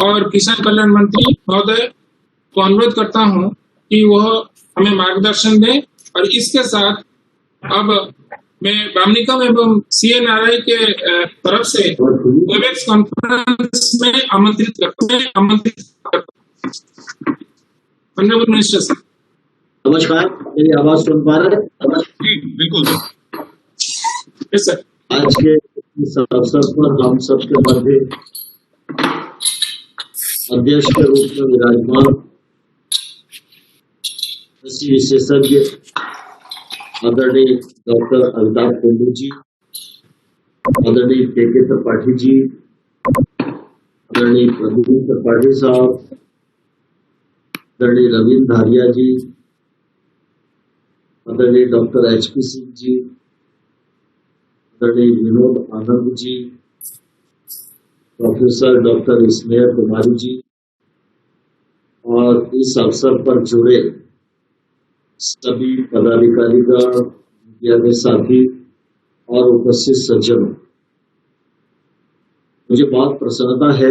और किसान कल्याण मंत्री महोदय को अनुरोध करता हूं कि वह हमें मार्गदर्शन दें। और इसके साथ अब मैं बामनिकम एवं CNRI के तरफ से वेबएक्स कॉन्फ्रेंस में आमंत्रित करता हूं। Honourable minister sir. नमस्कार, मेरी आवाज सुन पा रहे हैं? बिल्कुल सर। आज के इस अवसर पर हम सबके मध्य अध्यक्ष के रूप में विराजमान कृषि विशेषज्ञ आदरणीय डॉक्टर अमिताभ कुंडू जी, आदरणीय के त्रिपाठी जी, आदरणीय प्रदीप त्रिपाठी साहब, आदरणीय रविंद्र धारिया जी, आदरणीय डॉक्टर HP सिंह जी, आदरणीय विनोद आनंद जी, प्रोफेसर डॉक्टर स्नेहा कुमारी जी और इस अवसर पर जुड़े सभी पदाधिकारीगण, मीडिया के साथी और उपस्थित सज्जनों, मुझे बहुत प्रसन्नता है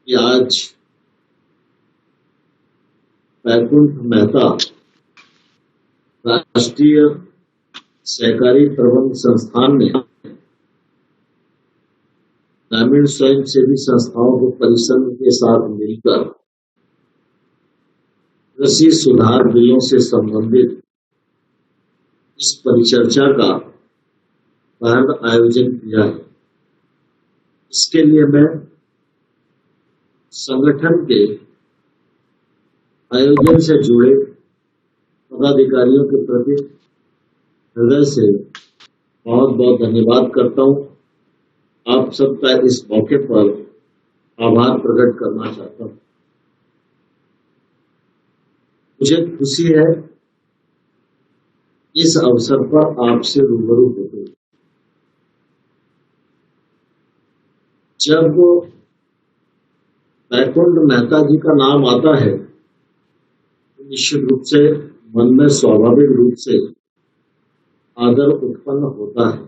कि आज वैकुंठ मेहता राष्ट्रीय सहकारी प्रबंध संस्थान ने ग्रामीण स्वयं सेवी संस्थाओं के परिसंघ के साथ मिलकर कृषि सुधार बिलों से संबंधित इस परिचर्चा का पहला आयोजन किया है। इसके लिए मैं संगठन के आयोजन से जुड़े पदाधिकारियों के प्रति हृदय से बहुत बहुत धन्यवाद करता हूं। आप सबका इस मौके पर आभार प्रकट करना चाहता हूं। मुझे खुशी है इस अवसर पर आपसे रूबरू होते हुए। जब वैकुंठ मेहता जी का नाम आता है तो निश्चित रूप से मन में स्वाभाविक रूप से आदर उत्पन्न होता है।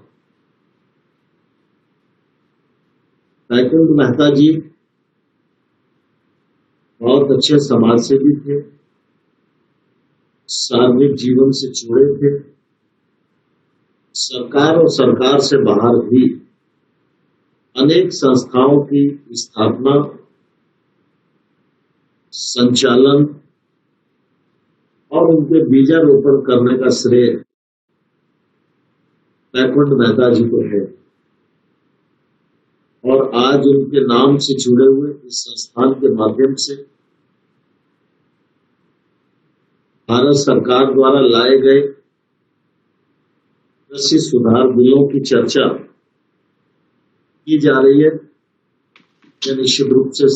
वैकुंठ मेहता जी बहुत अच्छे समाजसेवी थे, सार्वजनिक जीवन से जुड़े थे, सरकार और सरकार से बाहर भी अनेक संस्थाओं की स्थापना, संचालन और उनके बीजारोपण करने का श्रेय वैकुंठ मेहता जी को है। और आज उनके नाम से जुड़े हुए इस संस्थान के माध्यम से भारत सरकार द्वारा लाए गए कृषि सुधार बिलों की चर्चा की जा रही है। यह निश्चित रूप से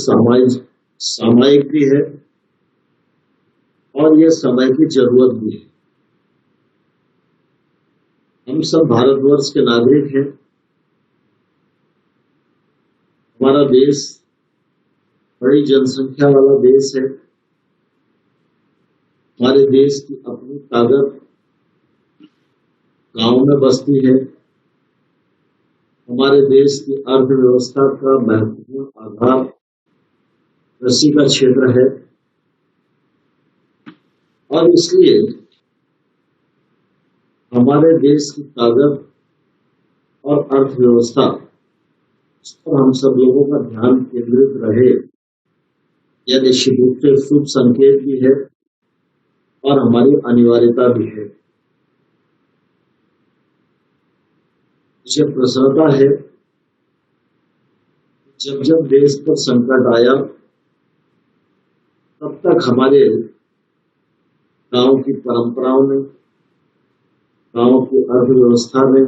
सामयिक भी है और यह समय की जरूरत भी है। हम सब भारतवर्ष के नागरिक हैं। हमारा देश बड़ी जनसंख्या वाला देश है। हमारे देश की अपनी ताकत गांव में बसती है। हमारे देश की अर्थव्यवस्था का महत्वपूर्ण आधार कृषि का क्षेत्र है और इसलिए हमारे देश की ताकत और अर्थव्यवस्था, इस पर हम सब लोगों का ध्यान केंद्रित रहे, यह निश्चित रूप से शुभ संकेत भी है और हमारी अनिवार्यता भी है। मुझे प्रसन्नता है जब जब देश पर संकट आया तब तक हमारे गांव की परंपराओं में, गांव की अर्थव्यवस्था में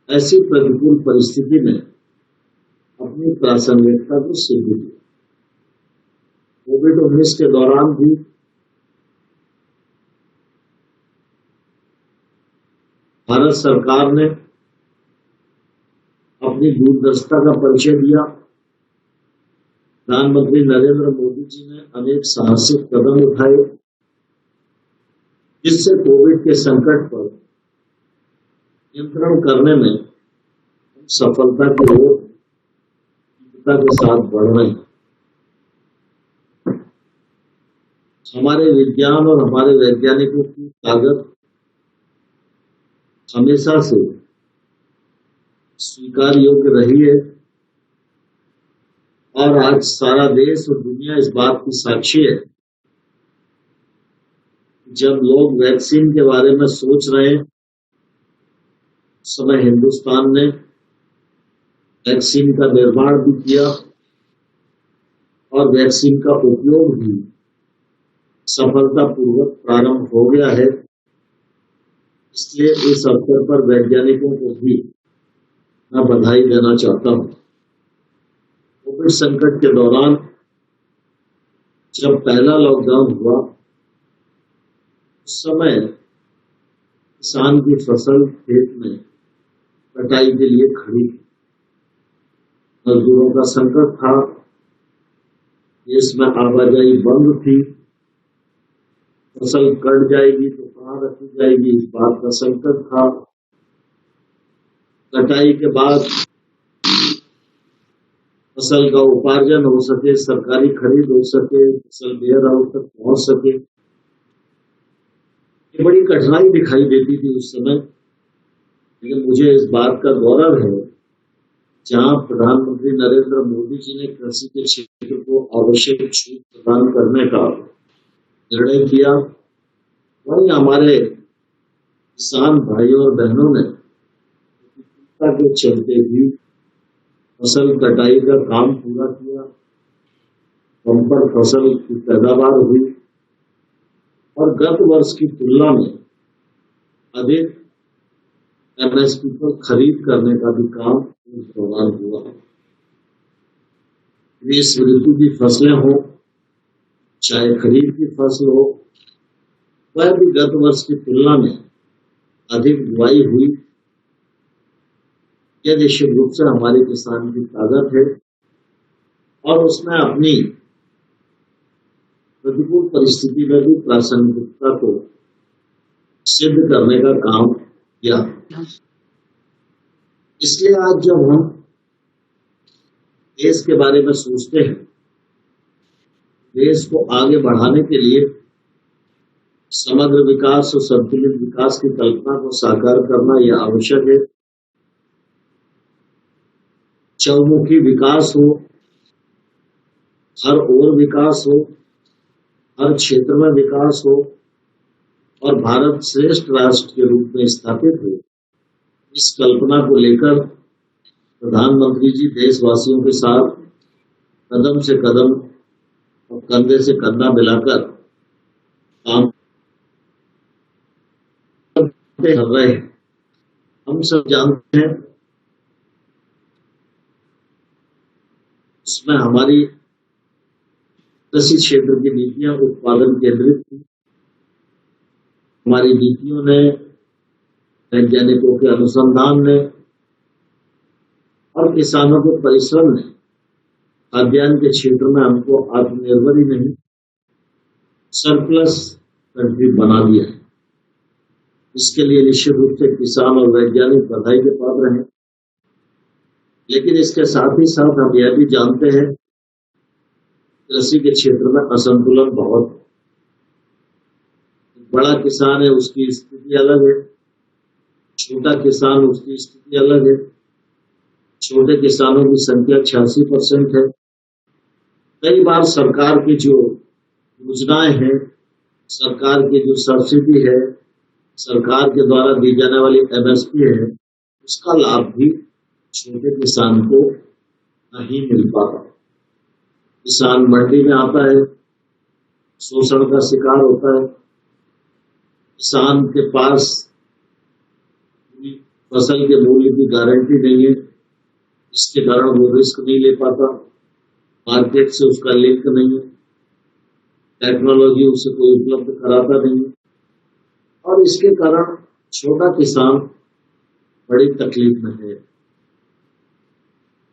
ऐसी प्रतिकूल परिस्थिति में अपनी प्रासंगिकता को सिद्ध किया। कोविड-19 के दौरान भी भारत सरकार ने अपनी दूरदर्शिता का परिचय दिया। प्रधानमंत्री नरेंद्र मोदी जी ने अनेक साहसिक कदम उठाए जिससे कोविड के संकट पर नियंत्रण करने में सफलता की ओर प्राथमिकता के साथ बढ़ रहे हैं। हमारे विज्ञान और हमारे वैज्ञानिकों की ताकत हमेशा से स्वीकार योग्य रही है और आज सारा देश और दुनिया इस बात की साक्षी है। जब लोग वैक्सीन के बारे में सोच रहे हैं, उस समय हिंदुस्तान ने वैक्सीन का निर्माण भी किया और वैक्सीन का उपयोग भी सफलतापूर्वक प्रारंभ हो गया है। इसलिए इस अवसर पर वैज्ञानिकों को भी मैं बधाई देना चाहता हूं। कोविड संकट के दौरान जब पहला लॉकडाउन हुआ, उस समय किसान की फसल खेत में कटाई के लिए खड़ी थी। मजदूरों का संकट था, देश में आवाजाही बंद थी, फसल कट जाएगी तो कहाँ रखी जाएगी, इस बात का संकट था। कटाई के बाद फसल का उपार्जन हो सके, सरकारी खरीद हो सके, फसल वेयर हाउस तक पहुंच सके, ये बड़ी कठिनाई दिखाई देती थी उस समय। लेकिन मुझे इस बात का गौरव है, जहां प्रधानमंत्री नरेंद्र मोदी जी ने कृषि के क्षेत्र को आवश्यक छूट प्रदान करने का निर्णय किया, वहीं हमारे किसान भाइयों और बहनों ने के चलते भी फसल कटाई का काम पूरा किया। बम्पर फसल की पैदावार हुई और गत वर्ष की तुलना में अधिक एमएसपी पर खरीद करने का भी काम इस दौरान हुआ। इस ऋतु की फसलें हो चाहे खरीद की फसल हो, वह भी गत वर्ष की तुलना में अधिक बुआई हुई। यह निश्चित रूप से हमारे किसान की ताकत है और उसने अपनी प्रतिकूल परिस्थिति में भी प्रासंगिकता को सिद्ध करने का काम किया। इसलिए आज जब हम देश के बारे में सोचते हैं, देश को आगे बढ़ाने के लिए समग्र विकास और संतुलित विकास की कल्पना को साकार करना यह आवश्यक है। चहुमुखी विकास हो, हर ओर विकास हो, हर क्षेत्र में विकास हो और भारत श्रेष्ठ राष्ट्र के रूप में स्थापित हो, इस कल्पना को लेकर प्रधानमंत्री जी देशवासियों के साथ कदम से कदम और कंधे से कंधा मिलाकर काम कर रहे हैं। हम सब जानते हैं उसमें हमारी कृषि क्षेत्र की नीतियां उत्पादन केंद्रित थी। हमारी नीतियों ने, वैज्ञानिकों के अनुसंधान ने और किसानों के परिश्रम ने खाद्यान्न के क्षेत्र में हमको आत्मनिर्भर ही नहीं, सरप्लस कंट्री बना दिया है। इसके लिए निश्चित रूप से किसान और वैज्ञानिक बधाई के पात्र हैं। लेकिन इसके साथ ही साथ हम यह भी जानते हैं कृषि के क्षेत्र में असंतुलन बहुत है। बड़ा किसान है, उसकी स्थिति अलग है, छोटा किसान उसकी स्थिति अलग है। छोटे किसानों की संख्या 86% है। कई बार सरकार की जो योजनाएं हैं, सरकार की जो सब्सिडी है, सरकार के द्वारा दी जाने वाली एमएसपी है, उसका लाभ भी छोटे किसान को नहीं मिल पाता। किसान मंडी में आता है, शोषण का शिकार होता है। किसान के पास फसल के मूल्य की गारंटी नहीं है, इसके कारण वो रिस्क नहीं ले पाता। मार्केट से उसका लिंक नहीं है, टेक्नोलॉजी उसे कोई उपलब्ध कराता नहीं है और इसके कारण छोटा किसान बड़ी तकलीफ में है।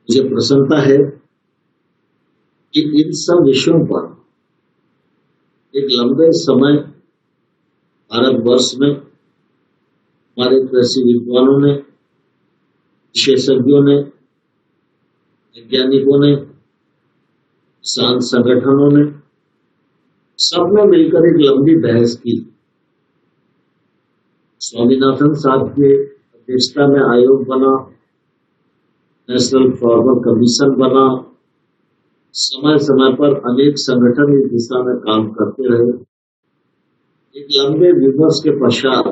मुझे प्रसन्नता है कि इन सब विषयों पर एक लंबे समय भारतवर्ष में हमारे कृषि विद्वानों ने, विशेषज्ञों ने वैज्ञानिकों ने, किसान संगठनों ने, सबने मिलकर एक लंबी बहस की। स्वामीनाथन साहब की अध्यक्षता में आयोग बना, नेशनल फार्मर कमीशन बना, समय समय पर अनेक संगठन इस दिशा में काम करते रहे। एक लंबे विमर्श के पश्चात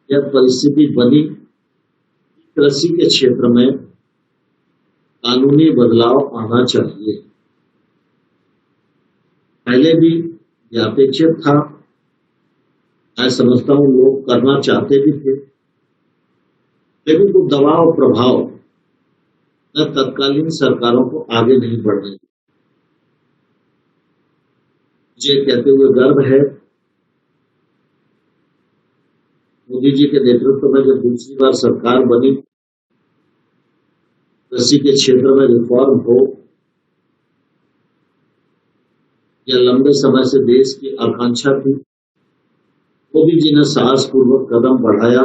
यह परिस्थिति बनी, कृषि के क्षेत्र में कानूनी बदलाव आना चाहिए। पहले भी यह अपेक्षित था, मैं समझता हूं लोग करना चाहते भी थे, लेकिन कुछ दबाव और प्रभाव न तत्कालीन सरकारों को आगे नहीं बढ़ने दिया। मुझे कहते हुए गर्व है, मोदी जी के नेतृत्व में जब दूसरी बार सरकार बनी, कृषि के क्षेत्र में रिफॉर्म हो, यह लंबे समय से देश की आकांक्षा थी। मोदी जी ने साहसपूर्वक कदम बढ़ाया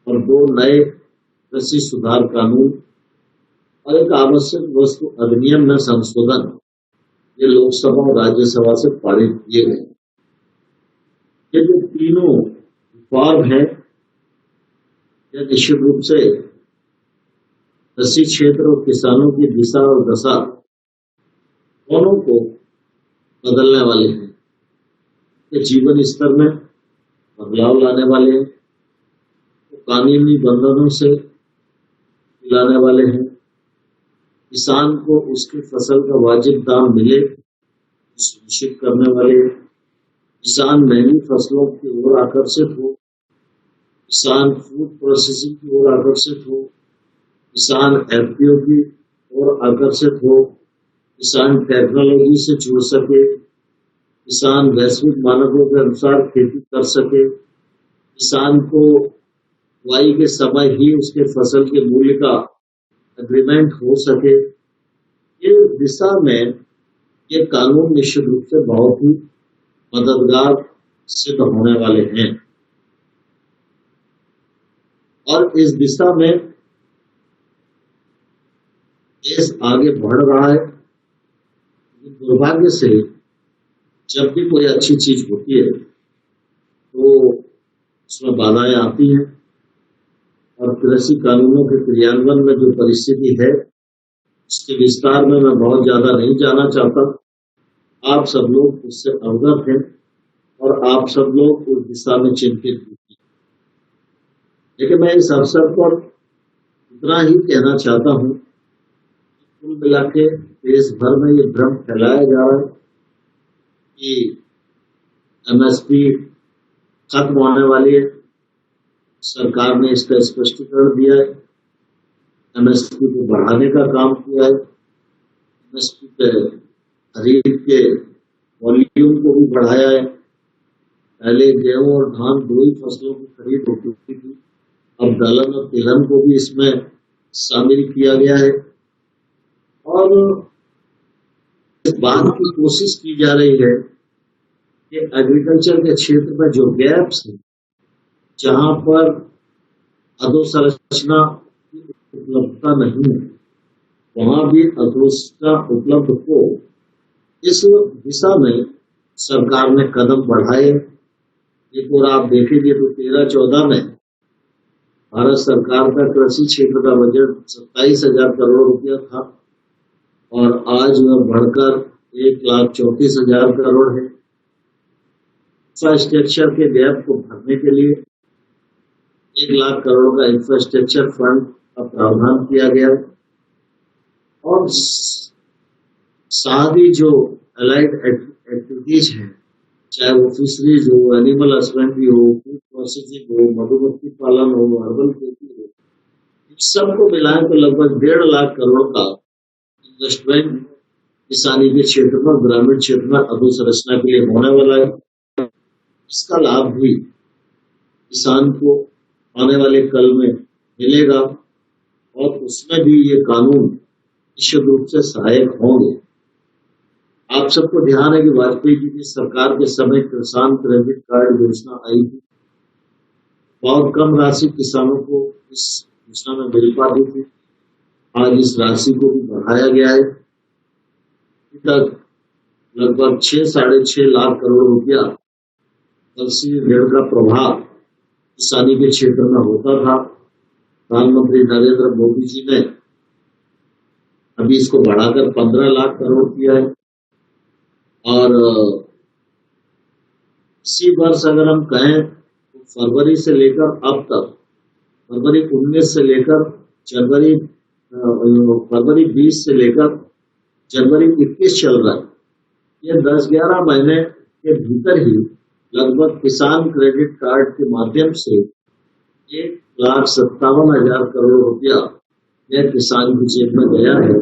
और 2 नए कृषि सुधार कानून और एक आवश्यक वस्तु अधिनियम में संशोधन ये लोकसभा और राज्यसभा से पारित किए गए। ये जो तीनों रिफॉर्म है, यह निश्चित रूप से कृषि क्षेत्र और किसानों की दिशा और दशा दोनों को बदलने वाले हैं। ये जीवन स्तर में बदलाव लाने वाले हैं, तो कानूनी बंधनों से मिलाने वाले हैं, किसान को उसकी फसल का वाजिब दाम मिले सुनिश्चित करने वाले हैं, किसान महंगी फसलों की ओर आकर्षित हो, किसान फूड प्रोसेसिंग की ओर आकर्षित हो, किसान एफपीओ की ओर आकर्षित हो, किसान टेक्नोलॉजी से जुड़ सके, किसान वैश्विक मानकों के अनुसार खेती कर सके, किसान को बुआई के समय ही उसके फसल के मूल्य का एग्रीमेंट हो सके। ये दिशा में ये कानून निश्चित रूप से बहुत ही मददगार सिद्ध होने वाले हैं और इस दिशा में देश आगे बढ़ रहा है। दुर्भाग्य से जब भी कोई अच्छी चीज होती है तो उसमें बाधाएं आती हैं और कृषि कानूनों के क्रियान्वयन में जो परिस्थिति है उसके विस्तार में मैं बहुत ज्यादा नहीं जाना चाहता। आप सब लोग उससे अवगत हैं और आप सब लोग उस दिशा में चिंतित हैं। लेकिन मैं इस अवसर पर इतना ही कहना चाहता हूं, कुल मिला के देश भर में ये भ्रम फैलाया जा रहा है कि एमएसपी खत्म होने वाली है। सरकार ने इसका स्पष्टीकरण दिया है, एमएसपी को बढ़ाने का काम किया है, एमएसपी पे खरीद के वॉल्यूम को भी बढ़ाया है। पहले गेहूं और धान 2 ही फसलों की खरीद होती थी, अब दलहन और तिलहन को भी इसमें शामिल किया गया है और इस बात की कोशिश की जा रही है कि एग्रीकल्चर के क्षेत्र में जो गैप्स हैं, जहां पर अधोसंरचना की उपलब्धता नहीं है, वहां भी अधोसंरचना उपलब्ध हो। इस दिशा में सरकार ने कदम बढ़ाए। एक और आप देखेंगे तो 13-14 में भारत सरकार का कृषि क्षेत्र का बजट 27,000 करोड़ रुपया था और आज वह बढ़कर 1,34,000 करोड़ है। इंफ्रास्ट्रक्चर के गैप को भरने के लिए 1 लाख करोड़ का इंफ्रास्ट्रक्चर फंड का प्रावधान किया गया और सारी जो अलाइड एक्टिविटीज हैं, चाहे वो फिशरीज हो, एनिमल हस्बेंड्री हो, फूड प्रोसेसिंग हो, मधुमक्खी पालन हो, हर्बल खेती हो, सबको मिलाएं तो लगभग 1.5 लाख करोड़ का इन्वेस्टमेंट किसानी के क्षेत्र में, ग्रामीण क्षेत्र में अधोसंरचना के लिए होने वाला है। इसका लाभ भी किसान को आने वाले कल में मिलेगा और उसमें भी ये कानून निश्चित रूप से सहायक होंगे। आप सबको ध्यान है कि वाजपेयी जी की सरकार के समय किसान क्रेडिट कार्ड योजना आई थी। बहुत कम राशि किसानों को इस योजना में मिल पाती थी। आज इस राशि को भी बढ़ाया गया है। अभी तक लगभग 6-6.5 लाख करोड़ रुपया कृषि ऋण का प्रवाह किसानी के क्षेत्र में होता था। प्रधानमंत्री नरेंद्र मोदी जी ने अभी इसको बढ़ाकर 15 लाख करोड़ किया है। और इसी वर्ष अगर हम कहें तो फरवरी से लेकर अब तक, फरवरी 19 से लेकर फरवरी 20 से लेकर जनवरी 21 चल रहा है। ये 10-11 महीने के भीतर ही लगभग किसान क्रेडिट कार्ड के माध्यम से 1,57,000 करोड़ रुपया यह किसान की जेब में गया है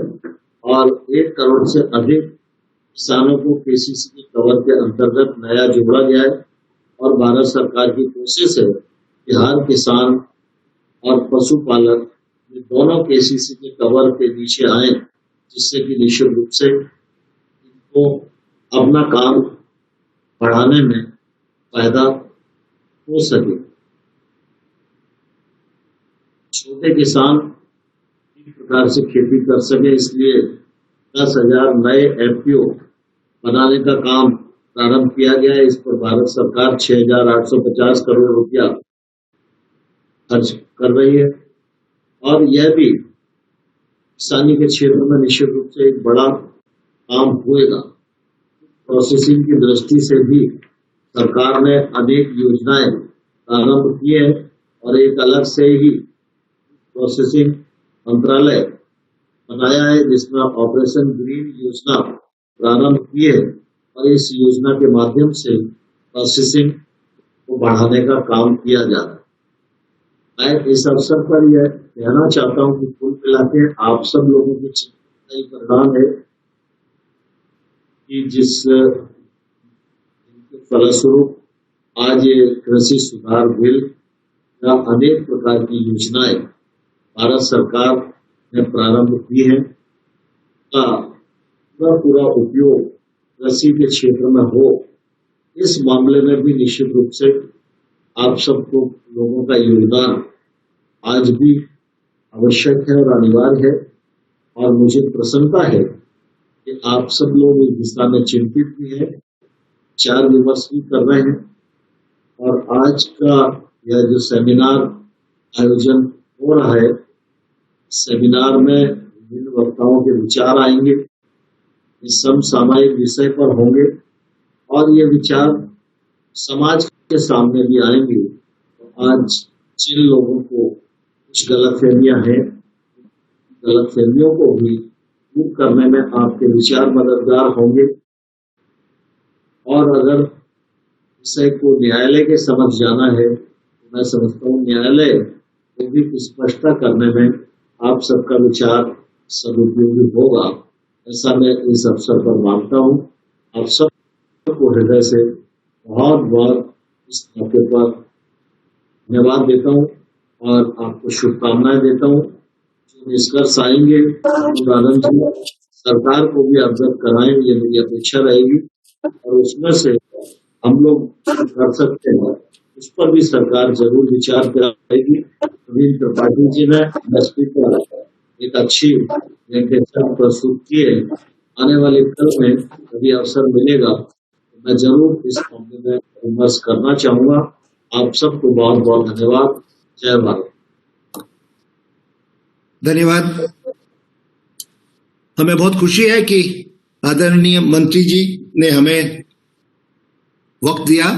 और 1 करोड़ से अधिक किसानों को केसीसी के कवर के अंतर्गत नया जोड़ा गया है। और भारत सरकार की कोशिश है कि हर किसान और पशुपालक ये दोनों केसीसी के कवर के नीचे आए, जिससे कि निश्चित रूप से इनको अपना काम बढ़ाने में फायदा हो सके। छोटे किसान इस प्रकार से खेती कर सके, इसलिए 10,000 नए एफपीओ बनाने का काम प्रारंभ किया गया है। इस पर भारत सरकार 6,850 करोड़ रुपया खर्च कर रही है। और यह भी किसानी के क्षेत्र में निश्चित रूप से एक बड़ा काम होएगा। प्रोसेसिंग की दृष्टि से भी सरकार ने अनेक योजनाएं प्रारंभ की है और एक अलग से ही प्रोसेसिंग मंत्रालय बनाया है, जिसमें ऑपरेशन ग्रीन योजना प्रारंभ की है और इस योजना के माध्यम से प्रोसेसिंग को बढ़ाने का काम किया जा रहा है। मैं इस अवसर पर यह कहना चाहता हूं कि कुल मिला के आप सब लोगों की चिंता का परिणाम है कि जिस फलस्वरूप आज ये कृषि सुधार बिल या अनेक प्रकार की योजनाएं भारत सरकार ने प्रारंभ की है, का पूरा उपयोग कृषि के क्षेत्र में हो। इस मामले में भी निश्चित रूप से आप सबको लोगों का योगदान आज भी आवश्यक है और अनिवार्य है। और मुझे प्रसन्नता है कि आप सब लोग इस दिशा में चिंतित भी हैं, विचार विमर्श भी कर रहे हैं। और आज का यह जो सेमिनार आयोजन हो रहा है, सेमिनार में विभिन्न वक्ताओं के विचार आएंगे, इस समसामयिक विषय पर होंगे और ये विचार समाज के सामने भी आएंगे। तो आज जिन लोगों को कुछ गलतफहमियां हैं, गलतफहमियों को भी दूर करने में आपके विचार मददगार होंगे। और अगर विषय को न्यायालय के समक्ष जाना है तो मैं समझता हूँ न्यायालय को भी स्पष्टता करने में आप सबका विचार सदुपयोगी होगा, ऐसा मैं इस अवसर पर मानता हूँ। आप सबको हृदय से बहुत बहुत इस मौके पर धन्यवाद देता हूँ और आपको शुभकामनाएं देता हूँ। जो निष्कर्ष आएंगे आनंद जी सरकार को भी अवगत कराएं, ये मेरी अपेक्षा रहेगी। और उसमें से हम लोग कर सकते हैं उस पर भी सरकार जरूर विचार कराएगी। नवीन त्रिपाठी जी ने एसपी पर एक अच्छी निर्देशन प्रस्तुत किए। आने वाले कल में कभी अवसर मिलेगा तो मैं जरूर इस मामले में विमर्श करना चाहूंगा। आप सबको बहुत बहुत धन्यवाद। जय भारत। धन्यवाद। हमें बहुत खुशी है कि आदरणीय मंत्री जी ने हमें वक्त दिया